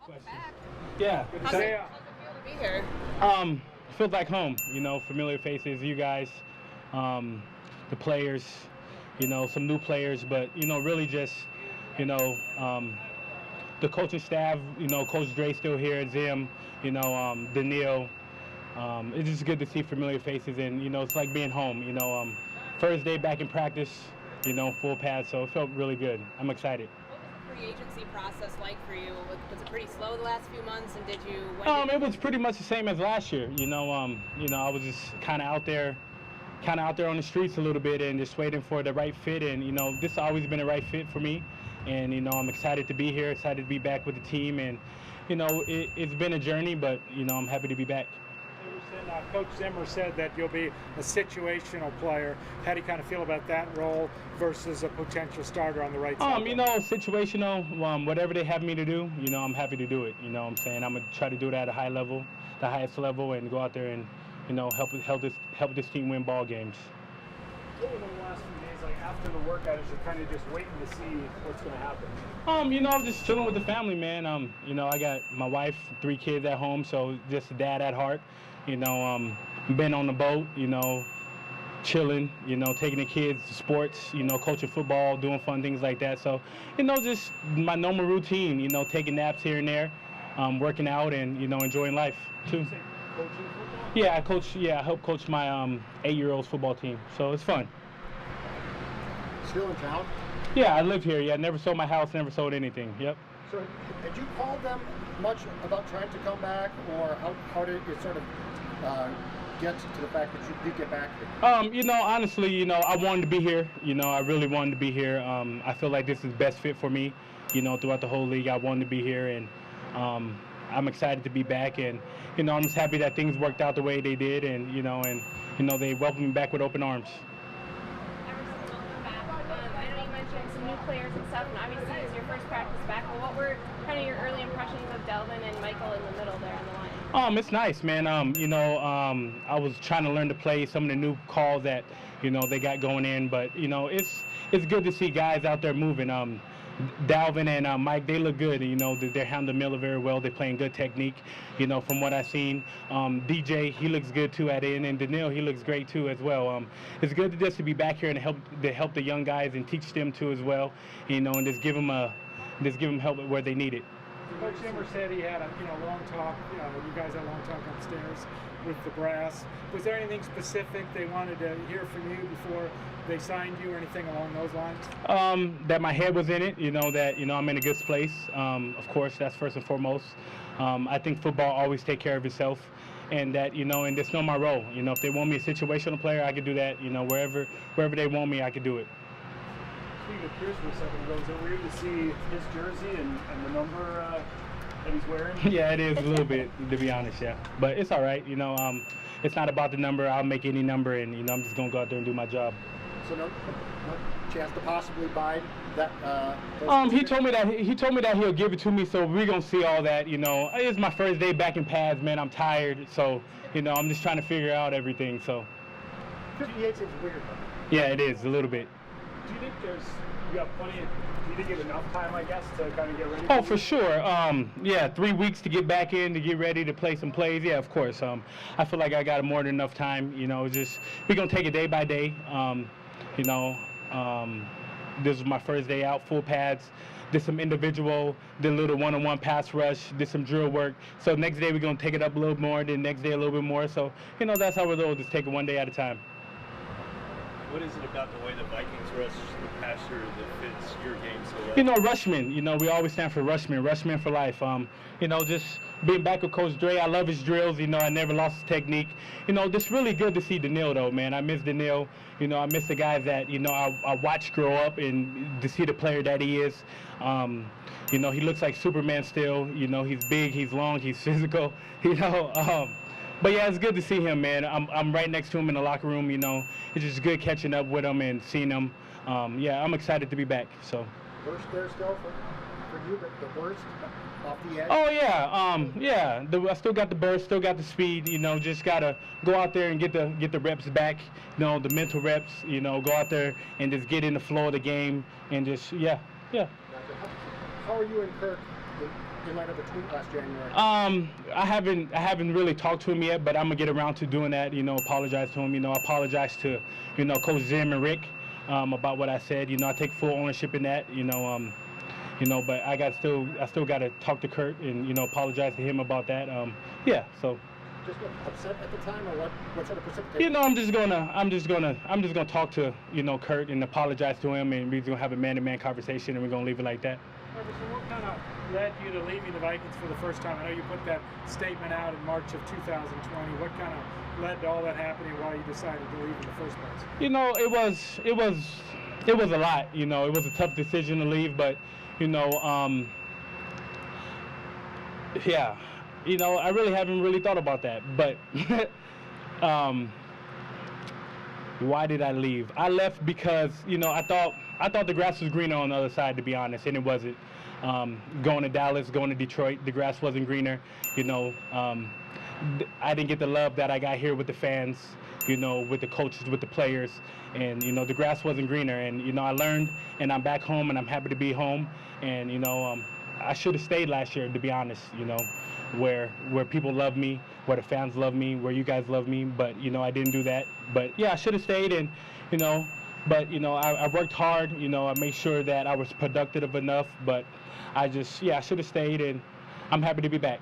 Welcome Questions? back. Yeah. How's it feel to be here? Feels like home. Familiar faces, you guys, the players, some new players, but really just, you know, um, the coaching staff. Coach Dre still here, Zim, Daniil. It's just good to see familiar faces, and it's like being home. First day back in practice, full pad, so it felt really good. I'm excited. What was the free agency process like for you? Was it pretty slow the last few months, and It was pretty much the same as last year. I was just kind of out there, on the streets a little bit, and just waiting for the right fit. And this has always been the right fit for me. And I'm excited to be here, excited to be back with the team. And it's been a journey, but I'm happy to be back. Everson, Coach Zimmer said that you'll be a situational player. How do you kind of feel about that role versus a potential starter on the right side? Situational. Whatever they have me to do, I'm happy to do it. I'm gonna try to do it at a high level, the highest level, and go out there and help this team win ball games. What were the last few days like after the workout? Is you kind of just waiting to see what's going to happen? I'm just chilling with the family, man. I got my wife, 3 kids at home, so just a dad at heart. Been on the boat, chilling, taking the kids to sports, coaching football, doing fun things like that. So, just my normal routine, taking naps here and there, working out, and enjoying life too. Coaching football? Yeah, I help coach my 8-year-old's football team, so it's fun. Still in town? Yeah, I live here. Yeah, never sold my house, never sold anything. Yep. So, had you called them much about trying to come back, or how did it sort of get to the fact that you did get back here? Honestly, I wanted to be here. I really wanted to be here. I feel like this is best fit for me. Throughout the whole league, I wanted to be here, and I'm excited to be back. And I'm just happy that things worked out the way they did, and they welcomed me back with open arms. Everson, welcome back. I know you mentioned some new players and stuff, and obviously it's your first practice back, but what were kind of your early impressions of Delvin and Michael in the middle there on the line? It's nice, man. I was trying to learn to play some of the new calls that, they got going in, but, it's good to see guys out there moving. Dalvin and Mike, they look good. They're handling Miller very well. They're playing good technique, from what I've seen. DJ, he looks good too at the end, and Daniil, he looks great too as well. It's good just to be back here and help the young guys and teach them too as well, and just give them help where they need it. Coach Zimmer said he had a long talk. You guys had a long talk upstairs with the brass. Was there anything specific they wanted to hear from you before they signed you, or anything along those lines? That my head was in it. That I'm in a good place. Of course, that's first and foremost. I think football always take care of itself, and that and just know my role. If they want me a situational player, I could do that. Wherever they want me, I could do it. Speaking of Chris for a second ago, is it weird to see his jersey and the number that he's wearing? Yeah, it is a little bit, to be honest, yeah. But it's all right, it's not about the number. I'll make any number, and, I'm just going to go out there and do my job. So no chance to possibly buy that? He told me that he'll give it to me, so we're going to see all that, It's my first day back in pads, man. I'm tired, so, I'm just trying to figure out everything, so. 58 seems weird. Yeah, it is, a little bit. Do you think you got plenty of, do you think you have enough time, I guess, to kind of get ready? Oh, for sure. Yeah, 3 weeks to get back in, to get ready to play some plays. Yeah, of course. I feel like I got more than enough time. Just we're gonna take it day by day. This was my first day out, full pads. Did some individual, did a little one-on-one pass rush, did some drill work. So next day we're gonna take it up a little more. Then next day a little bit more. So that's how we're doing. Just take it one day at a time. What is it about the way the Vikings rush the passer that fits your game so well? Rushman. We always stand for Rushman for life. Just being back with Coach Dre, I love his drills. I never lost his technique. Just really good to see Daniil, though, man. I miss Daniil. I miss the guys that, I watched grow up, and to see the player that he is. He looks like Superman still. He's big, he's long, he's physical. But yeah, it's good to see him, man. I'm right next to him in the locker room. It's just good catching up with him and seeing him. Yeah, I'm excited to be back. So. Burst there still for you, the burst off the edge. Oh yeah, yeah. I still got the burst, still got the speed. Just gotta go out there and get the reps back. The mental reps. Go out there and just get in the flow of the game and just yeah. How are you and Kirk in light of the tweet last January? I haven't really talked to him yet, but I'm gonna get around to doing that. You know, apologize to him. You know, apologize to, you know, Coach Zim and Rick about what I said. You know, I take full ownership in that. You know, but I still got to talk to Kurt and, you know, apologize to him about that. Yeah, so. Just upset at the time, or what sort of precipitated? You know, I'm just gonna talk to, you know, Kurt and apologize to him, and we're gonna have a man-to-man conversation, and we're gonna leave it like that. Everson, what kind of led you to leaving the Vikings for the first time? I know you put that statement out in March of 2020. What kind of led to all that happening? Why you decided to leave in the first place? You know, it was a lot. You know, it was a tough decision to leave, but, you know, yeah. You know, I really haven't really thought about that, but why did I leave? I left because, you know, I thought the grass was greener on the other side, to be honest, and it wasn't. Going to Dallas, going to Detroit, the grass wasn't greener. You know, I didn't get the love that I got here with the fans, you know, with the coaches, with the players, and, you know, the grass wasn't greener. And, you know, I learned, and I'm back home, and I'm happy to be home. And, you know, I should have stayed last year, to be honest, you know, where people love me, where the fans love me, where you guys love me. But, you know, I didn't do that. But, yeah, I should have stayed, and, you know, but, you know, I worked hard. You know, I made sure that I was productive enough. But I should have stayed, and I'm happy to be back.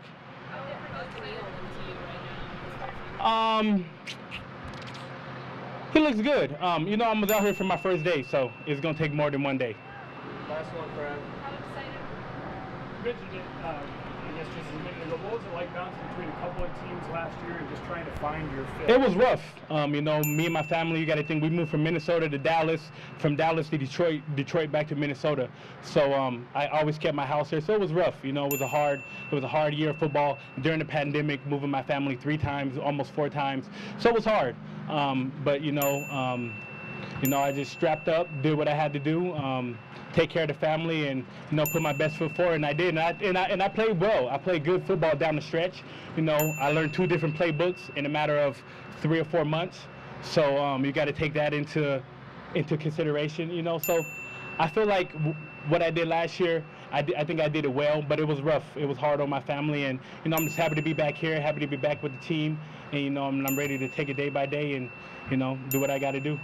He looks good. You know, I was out here for my first day, so it's going to take more than one day. Last one, Brad. How excited? You mentioned it, I guess just a minute ago. What was it like bouncing between a couple of teams last year and just trying to find your fit? It was rough. You know, me and my family, you got to think, we moved from Minnesota to Dallas, from Dallas to Detroit, Detroit back to Minnesota. So I always kept my house here. So it was rough. You know, it was a hard year of football. During the pandemic, moving my family 3 times, almost 4 times. So it was hard. But you know, I just strapped up, did what I had to do. Take care of the family, and, you know, put my best foot forward, and I did. And I played well. I played good football down the stretch. You know, I learned 2 different playbooks in a matter of 3 or 4 months. So you got to take that into consideration. You know, so I feel like what I did last year, I think I did it well, but it was rough. It was hard on my family, and, you know, I'm just happy to be back here, happy to be back with the team, and, you know, I'm ready to take it day by day and, you know, do what I got to do.